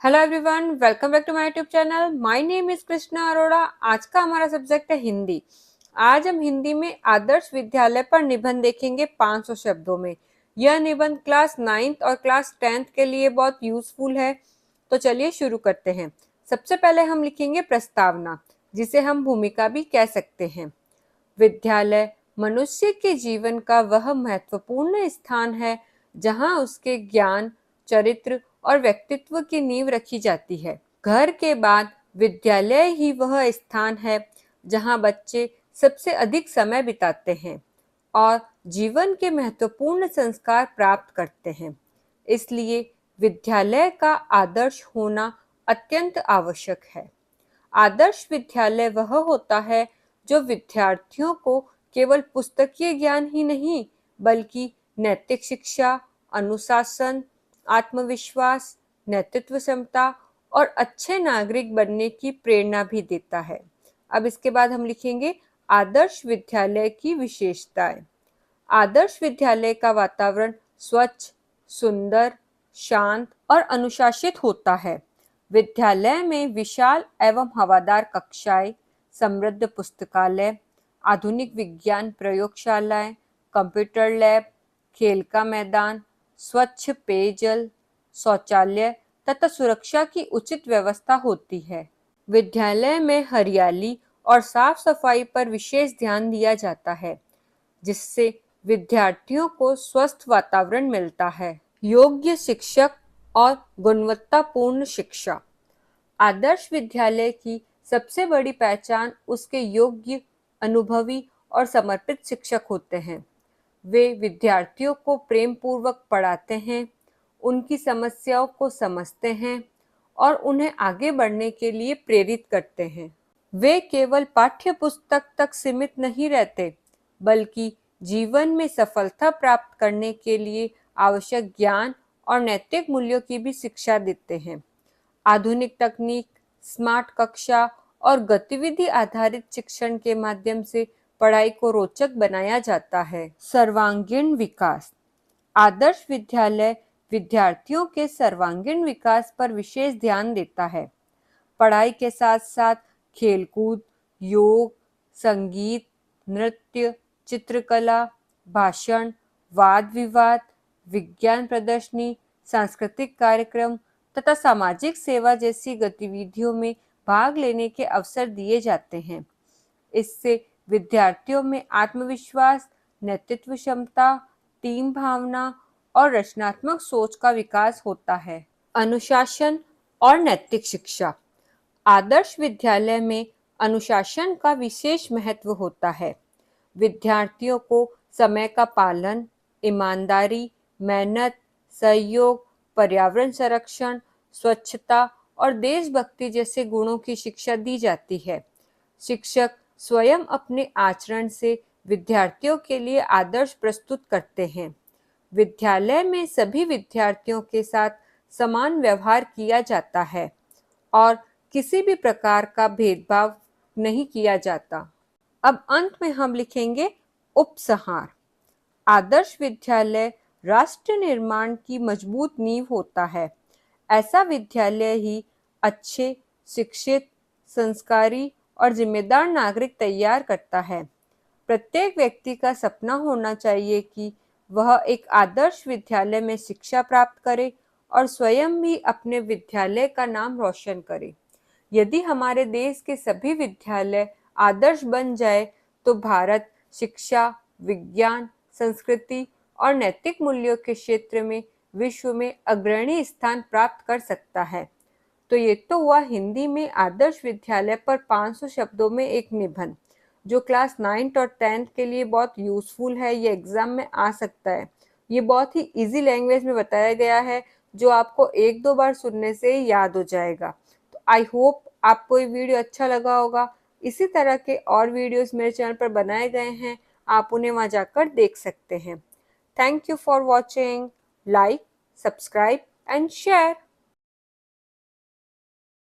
Hello everyone, welcome back to my YouTube channel. My name is Krishna Arora. आज का हमारा subject है हिंदी। आज हम हिंदी में आदर्श विद्यालय पर निबंध देखेंगे 500 शब्दों में। यह निबंध क्लास 9th और क्लास 10th के लिए बहुत यूजफुल है। तो चलिए शुरू करते हैं। सबसे पहले हम लिखेंगे प्रस्तावना, जिसे हम भूमिका भी कह सकते हैं। विद्यालय मनुष्य के जीवन का वह महत्वपूर्ण स्थान है जहाँ उसके ज्ञान, चरित्र और व्यक्तित्व की नींव रखी जाती है। घर के बाद विद्यालय ही वह स्थान है जहाँ बच्चे सबसे अधिक समय बिताते हैं और जीवन के महत्वपूर्ण संस्कार प्राप्त करते हैं। इसलिए विद्यालय का आदर्श होना अत्यंत आवश्यक है। आदर्श विद्यालय वह होता है जो विद्यार्थियों को केवल पुस्तकीय ज्ञान ही नहीं, बल्कि नैतिक शिक्षा, अनुशासन, आत्मविश्वास, नेतृत्व क्षमता और अच्छे नागरिक बनने की प्रेरणा भी देता है। अब इसके बाद हम लिखेंगे आदर्श विद्यालय की विशेषताएं। आदर्श विद्यालय का वातावरण स्वच्छ, सुंदर, शांत और अनुशासित होता है। विद्यालय में विशाल एवं हवादार कक्षाएं, समृद्ध पुस्तकालय, आधुनिक विज्ञान प्रयोगशालाएं, कंप्यूटर लैब, खेल का मैदान, स्वच्छ पेयजल, शौचालय तथा सुरक्षा की उचित व्यवस्था होती है। विद्यालय में हरियाली और साफ सफाई पर विशेष ध्यान दिया जाता है, जिससे विद्यार्थियों को स्वस्थ वातावरण मिलता है। योग्य शिक्षक और गुणवत्तापूर्ण शिक्षा। आदर्श विद्यालय की सबसे बड़ी पहचान उसके योग्य, अनुभवी और समर्पित शिक्षक होते हैं। वे विद्यार्थियों को प्रेम पूर्वक पढ़ाते हैं, उनकी समस्याओं को समझते हैं और उन्हें आगे बढ़ने के लिए प्रेरित करते हैं। वे केवल पाठ्य पुस्तक तक सीमित नहीं रहते, बल्कि जीवन में सफलता प्राप्त करने के लिए आवश्यक ज्ञान और नैतिक मूल्यों की भी शिक्षा देते हैं। आधुनिक तकनीक, स्मार्ट कक्षा और गतिविधि आधारित शिक्षण के माध्यम से पढ़ाई को रोचक बनाया जाता है। सर्वांगीण विकास। आदर्श विद्यालय विद्यार्थियों के सर्वांगीण विकास पर विशेष ध्यान देता है। पढ़ाई के साथ साथ खेलकूद, योग, संगीत, नृत्य, चित्रकला, भाषण, वाद विवाद, विज्ञान प्रदर्शनी, सांस्कृतिक कार्यक्रम तथा सामाजिक सेवा जैसी गतिविधियों में भाग लेने के अवसर दिए जाते हैं। इससे विद्यार्थियों में आत्मविश्वास, नेतृत्व क्षमता, टीम भावना और रचनात्मक सोच का विकास होता है। अनुशासन और नैतिक शिक्षा। आदर्श विद्यालय में अनुशासन का विशेष महत्व होता है। विद्यार्थियों को समय का पालन, ईमानदारी, मेहनत, सहयोग, पर्यावरण संरक्षण, स्वच्छता और देशभक्ति जैसे गुणों की शिक्षा दी जाती है। शिक्षक स्वयं अपने आचरण से विद्यार्थियों के लिए आदर्श प्रस्तुत करते हैं। विद्यालय में सभी विद्यार्थियों के साथ समान व्यवहार किया जाता है और किसी भी प्रकार का भेदभाव नहीं किया जाता। अब अंत में हम लिखेंगे उपसंहार। आदर्श विद्यालय राष्ट्र निर्माण की मजबूत नींव होता है। ऐसा विद्यालय ही अच्छे, शिक्षित, संस्कारी और जिम्मेदार नागरिक तैयार करता है। प्रत्येक व्यक्ति का सपना होना चाहिए कि वह एक आदर्श विद्यालय में शिक्षा प्राप्त करे और स्वयं भी अपने विद्यालय का नाम रोशन करे। यदि हमारे देश के सभी विद्यालय आदर्श बन जाए तो भारत शिक्षा, विज्ञान, संस्कृति और नैतिक मूल्यों के क्षेत्र में विश्व में अग्रणी स्थान प्राप्त कर सकता है। तो ये तो हुआ हिंदी में आदर्श विद्यालय पर 500 शब्दों में एक निबंध, जो क्लास 9th और 10th के लिए बहुत यूजफुल है। ये एग्जाम में आ सकता है। ये बहुत ही इजी लैंग्वेज में बताया गया है, जो आपको एक दो बार सुनने से ही याद हो जाएगा। तो आई होप आपको ये वीडियो अच्छा लगा होगा। इसी तरह के और वीडियोस मेरे चैनल पर बनाए गए हैं, आप उन्हें वहां जाकर देख सकते हैं। Thank you for watching. Like, subscribe and share.